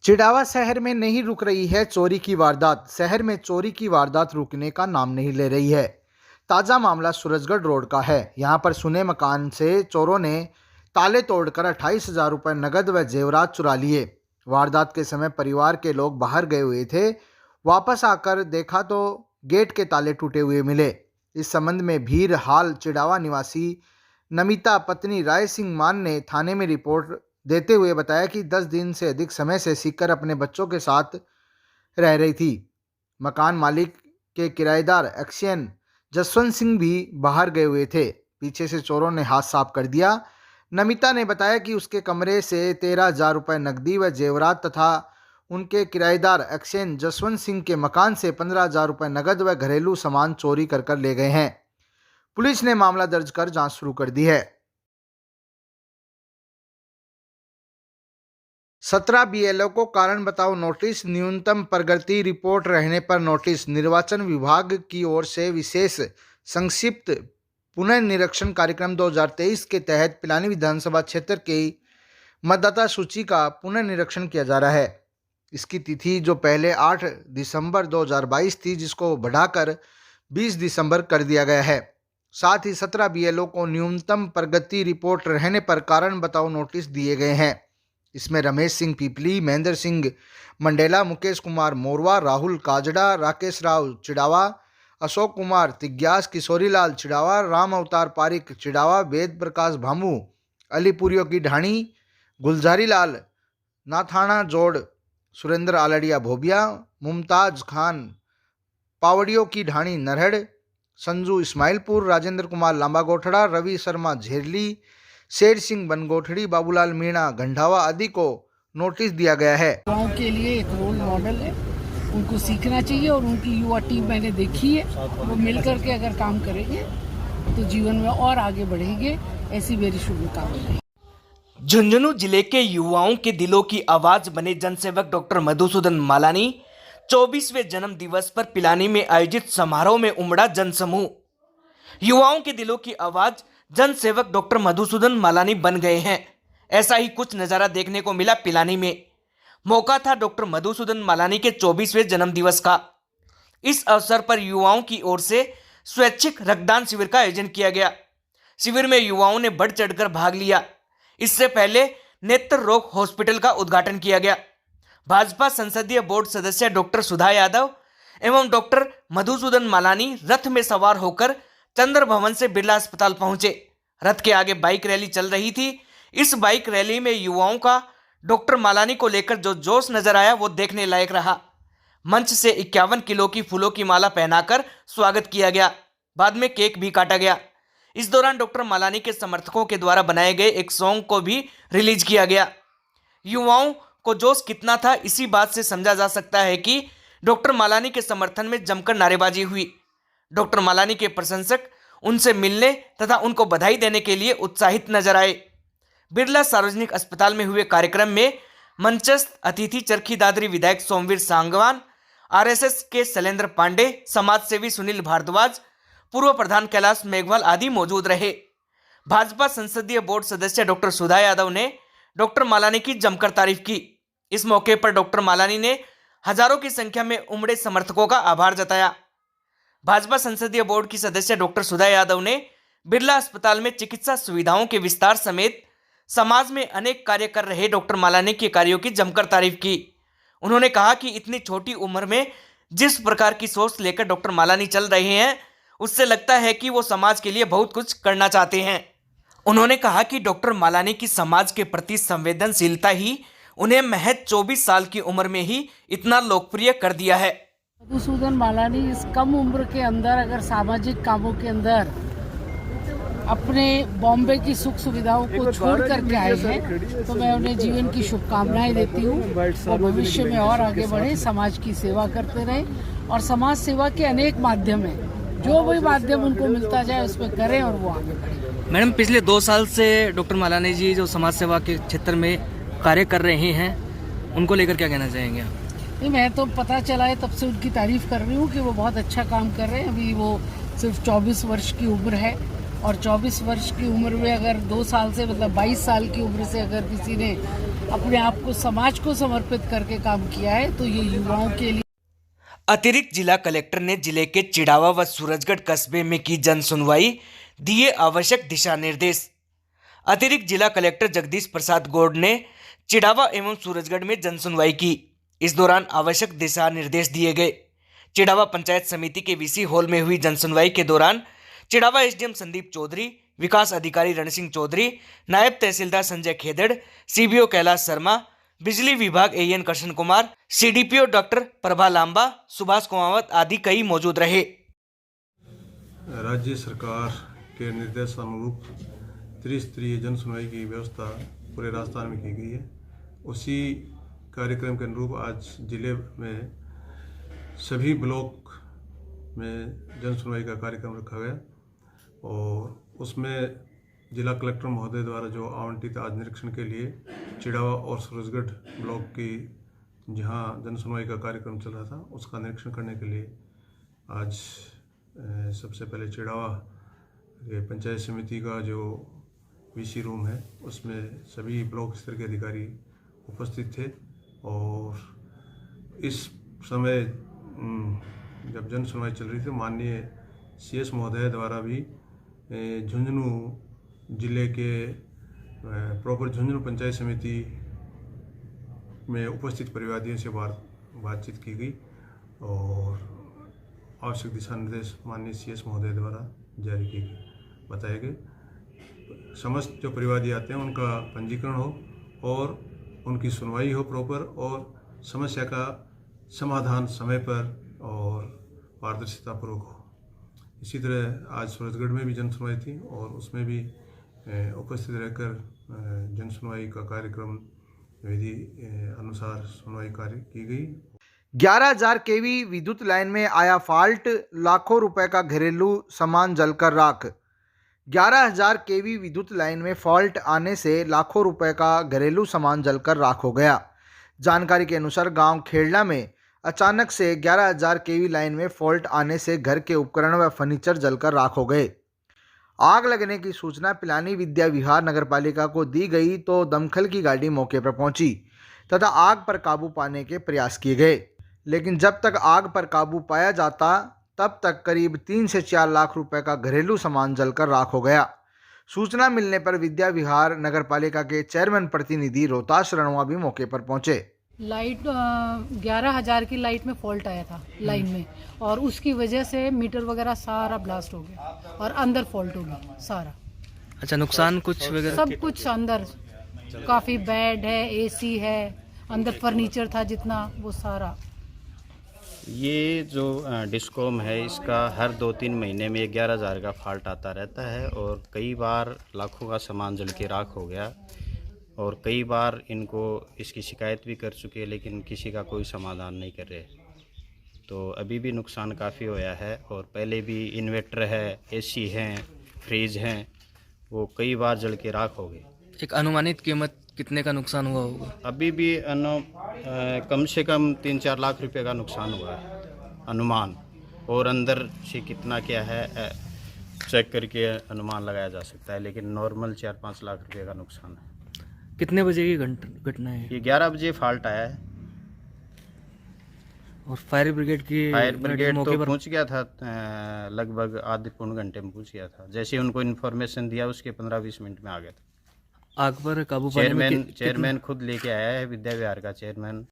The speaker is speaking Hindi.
चिड़ावा शहर में नहीं रुक रही है चोरी की वारदात। शहर में चोरी की वारदात रुकने का नाम नहीं ले रही है। ताज़ा मामला सूरजगढ़ रोड का है। यहां पर सुने मकान से चोरों ने ताले तोड़कर 28,000 रुपये नगद व जेवरात चुरा लिए। वारदात के समय परिवार के लोग बाहर गए हुए थे। वापस आकर देखा तो गेट के ताले टूटे हुए मिले। इस संबंध में भीर हाल चिड़ावा निवासी नमिता पत्नी राय सिंह मान ने थाने में रिपोर्ट देते हुए बताया कि 10 दिन से अधिक समय से सीकर अपने बच्चों के साथ रह रही थी। मकान मालिक के किराएदार एक्शन जसवंत सिंह भी बाहर गए हुए थे। पीछे से चोरों ने हाथ साफ कर दिया। नमिता ने बताया कि उसके कमरे से 13,000 रुपये नकदी व जेवरात तथा उनके किराएदार एक्शन जसवंत सिंह के मकान से 15,000 रुपये नकद व घरेलू सामान चोरी कर ले गए हैं। पुलिस ने मामला दर्ज कर जांच शुरू कर दी है। 17 बीएलओ को कारण बताओ नोटिस, न्यूनतम प्रगति रिपोर्ट रहने पर नोटिस। निर्वाचन विभाग की ओर से विशेष संक्षिप्त पुनर्निरीक्षण कार्यक्रम 2023 के तहत पिलानी विधानसभा क्षेत्र की मतदाता सूची का पुनर्निरीक्षण किया जा रहा है। इसकी तिथि जो पहले 8 दिसंबर 2022 थी, जिसको बढ़ाकर 20 दिसंबर कर दिया गया है। साथ ही 17 बीएलओ को न्यूनतम प्रगति रिपोर्ट रहने पर कारण बताओ नोटिस दिए गए हैं। इसमें रमेश सिंह पीपली, महेंद्र सिंह मंडेला, मुकेश कुमार मोरवा, राहुल काजड़ा, राकेश राव चिड़ावा, अशोक कुमार तिग्यास, किशोरीलाल चिड़ावा, राम अवतार पारिक चिड़ावा, वेद प्रकाश भामू, अलीपुरियो की ढाणी, गुलजारी लाल नाथाना जोड़, सुरेंद्र आलड़िया भोबिया, मुमताज खान पावड़ियों की ढाणी नरहड़, संजू इस्माइलपुर, राजेंद्र कुमार लांबा गोठड़ा, रवि शर्मा झेरली, शेर सिंह बनगोठड़ी, बाबूलाल मीणा गंढावा आदि को नोटिस दिया गया है। गाँव के लिए एक रोल मॉडल है, उनको सीखना चाहिए और उनकी युवा टीम मैंने देखी है। वो मिलकर के अगर काम करेंगे तो जीवन में और आगे बढ़ेंगे। ऐसी मेरी शुभकामनाएं। झुंझुनू जिले के युवाओं के दिलों की आवाज बने जनसेवक डॉक्टर मधुसूदन मालानी 24वें जन्म दिवस पर पिलानी में आयोजित समारोह में उमड़ा जनसमूह। युवाओं के दिलों की आवाज जनसेवक डॉक्टर मधुसूदन मालानी बन गए हैं। ऐसा ही कुछ नज़ारा देखने को मिला पिलानी में। मौका था डॉक्टर मधुसूदन मालानी के 24वें जन्म दिवस का। इस अवसर पर युवाओं की ओर से स्वैच्छिक रक्तदान शिविर का आयोजन किया गया। शिविर में युवाओं ने बढ़ चढ़कर भाग लिया। इससे पहले नेत्र रोग हॉस्पिटल का उद्घाटन किया गया। भाजपा संसदीय बोर्ड सदस्य डॉक्टर सुधा यादव एवं डॉक्टर मधुसूदन मालानी रथ में सवार होकर चंद्र भवन से बिरला अस्पताल पहुंचे। रथ के आगे बाइक रैली चल रही थी। इस बाइक रैली में युवाओं का डॉक्टर मालानी को लेकर जो जोश नजर आया वो देखने लायक रहा। मंच से 51 किलो की फूलों की माला पहनाकर स्वागत किया गया। बाद में केक भी काटा गया। इस दौरान डॉक्टर मालानी के समर्थकों के द्वारा बनाए गए एक सॉन्ग को भी रिलीज किया गया। युवाओं को जोश कितना था इसी बात से समझा जा सकता है कि डॉक्टर मालानी के समर्थन में जमकर नारेबाजी हुई। डॉक्टर मालानी के प्रशंसक उनसे मिलने तथा उनको बधाई देने के लिए उत्साहित नजर आए। बिरला सार्वजनिक अस्पताल में हुए कार्यक्रम में मंचस्थ अतिथि चरखी दादरी विधायक सोमवीर सांगवान, आरएसएस के शैलेंद्र पांडे, समाजसेवी सुनील भारद्वाज, पूर्व प्रधान कैलाश मेघवाल आदि मौजूद रहे। भाजपा संसदीय बोर्ड सदस्य डॉक्टर सुधा यादव ने डॉक्टर मालानी की जमकर तारीफ की। इस मौके पर डॉक्टर मालानी ने हजारों की संख्या में उमड़े समर्थकों का आभार जताया। भाजपा संसदीय बोर्ड की सदस्य डॉक्टर सुधा यादव ने बिरला अस्पताल में चिकित्सा सुविधाओं के विस्तार समेत समाज में अनेक कार्य कर रहे डॉक्टर मालानी के कार्यों की जमकर तारीफ की। उन्होंने कहा कि इतनी छोटी उम्र में जिस प्रकार की सोच लेकर डॉक्टर मालानी चल रहे हैं उससे लगता है कि वो समाज के लिए बहुत कुछ करना चाहते हैं। उन्होंने कहा कि डॉक्टर मालानी की समाज के प्रति संवेदनशीलता ही उन्हें महज 24 साल की उम्र में ही इतना लोकप्रिय कर दिया है। मधुसूदन मालानी इस कम उम्र के अंदर अगर सामाजिक कामों के अंदर अपने बॉम्बे की सुख सुविधाओं को छोड़ करके आए हैं तो मैं उन्हें जीवन की शुभकामनाएं देती हूँ और भविष्य में और आगे बढ़े, समाज की सेवा करते रहे और समाज सेवा के अनेक माध्यम हैं, जो भी माध्यम उनको मिलता जाए उसमें करें और वो आगे बढ़े। मैडम, पिछले 2 साल से डॉक्टर मालानी जी जो समाज सेवा के क्षेत्र में कार्य कर रहे हैं उनको लेकर क्या कहना चाहेंगे आप? नहीं, मैं तो पता चला है तब से उनकी तारीफ कर रही हूँ कि वो बहुत अच्छा काम कर रहे हैं। अभी वो सिर्फ 24 वर्ष की उम्र है और 24 वर्ष की उम्र में अगर 2 साल से मतलब 22 साल की उम्र से अगर किसी ने अपने आप को समाज को समर्पित करके काम किया है तो ये युवाओं के लिए। अतिरिक्त जिला कलेक्टर ने जिले के चिड़ावा व सूरजगढ़ कस्बे में की जन सुनवाई, दिए आवश्यक दिशा निर्देश। अतिरिक्त जिला कलेक्टर जगदीश प्रसाद गौड़ ने चिड़ावा एवं सूरजगढ़ में जन सुनवाई की। इस दौरान आवश्यक दिशा निर्देश दिए गए। चिड़ावा पंचायत समिति के वीसी हॉल में हुई जन सुनवाई के दौरान चिड़ावा एसडीएम संदीप चौधरी, विकास अधिकारी रणसिंह चौधरी, नायब तहसीलदार संजय खेदड़, सीबीओ कैलाश शर्मा, बिजली विभाग AEN Krishna Kumar, CDPO doctor Prabha Lamba, Subhash Kumawat आदि कई मौजूद रहे। राज्य सरकार के निर्देशानुरूप त्रिस्तरीय जन सुनवाई की व्यवस्था पूरे राजस्थान में की गई है। उसी कार्यक्रम के अनुरूप आज जिले में सभी ब्लॉक में जन सुनवाई का कार्यक्रम रखा गया और उसमें जिला कलेक्टर महोदय द्वारा जो आवंटित आज निरीक्षण के लिए चिड़ावा और सूरजगढ़ ब्लॉक की जहां जन सुनवाई का कार्यक्रम चल रहा था उसका निरीक्षण करने के लिए आज सबसे पहले चिड़ावा के पंचायत समिति का जो वीसी रूम है उसमें सभी ब्लॉक स्तर के अधिकारी उपस्थित थे और इस समय जब जन सुनवाई चल रही थी माननीय सीएस महोदय द्वारा भी झुंझुनू जिले के प्रॉपर झुंझुनू पंचायत समिति में उपस्थित परिवादियों से बातचीत की गई और आवश्यक दिशा निर्देश माननीय सीएस महोदय द्वारा जारी किए गए। बताए गए समस्त जो परिवादी आते हैं उनका पंजीकरण हो और उनकी सुनवाई हो प्रॉपर और समस्या का समाधान समय पर और पारदर्शितापूर्वक हो। इसी तरह आज सूरजगढ़ में भी जन सुनवाई थी और उसमें भी उपस्थित रहकर जन सुनवाई का कार्यक्रम विधि अनुसार सुनवाई कार्य की गई। 11,000 केवी विद्युत लाइन में आया फॉल्ट, लाखों रुपए का घरेलू सामान जलकर राख। 11,000 केवी विद्युत लाइन में फॉल्ट आने से लाखों रुपए का घरेलू सामान जलकर राख हो गया। जानकारी के अनुसार गांव खेड़ला में अचानक से 11,000 केवी लाइन में फॉल्ट आने से घर के उपकरण व फर्नीचर जलकर राख हो गए। आग लगने की सूचना पिलानी विद्या विहार नगरपालिका को दी गई तो दमकल की गाड़ी मौके पर पहुंची तथा आग पर काबू पाने के प्रयास किए गए, लेकिन जब तक आग पर काबू पाया जाता तब तक करीब 3 से 4 लाख रुपए का घरेलू सामान जलकर राख हो गया। सूचना मिलने पर विद्या विहार नगरपालिका के चेयरमैन प्रतिनिधि रोहताश रणवा भी मौके पर पहुंचे। लाइट 11,000 की लाइट में फॉल्ट आया था लाइन में और उसकी वजह से मीटर वगैरह सारा ब्लास्ट हो गया और अंदर फॉल्ट हो गया सारा। अच्छा, नुकसान कुछ वगैरह? सब कुछ अंदर, काफ़ी बेड है, एसी है, अंदर फर्नीचर था जितना वो सारा। ये जो डिस्कॉम है इसका हर 2-3 महीने में 11,000 का फॉल्ट आता रहता है और कई बार लाखों का सामान जल के राख हो गया और कई बार इनको इसकी शिकायत भी कर चुके हैं लेकिन किसी का कोई समाधान नहीं कर रहे। तो अभी भी नुकसान काफ़ी होया है और पहले भी इन्वर्टर है, एसी हैं, फ्रिज हैं, वो कई बार जल के राख हो गए। एक अनुमानित कीमत कितने का नुकसान हुआ होगा? अभी भी कम से कम 3-4 लाख रुपए का नुकसान हुआ है अनुमान, और अंदर से कितना क्या है चेक करके अनुमान लगाया जा सकता है, लेकिन नॉर्मल 4-5 लाख रुपए का नुकसान है। कितने बजे की घटना है? ये 11 बजे फॉल्ट आया है और फायर ब्रिगेड तो पहुंच गया था, लगभग आधे पौन घंटे में पहुंच गया था। जैसे उनको इन्फॉर्मेशन दिया उसके 15-20 मिनट में आ गया था। आग पर काबू पाने में चेयरमैन खुद लेके आया है, विद्या विहार का चेयरमैन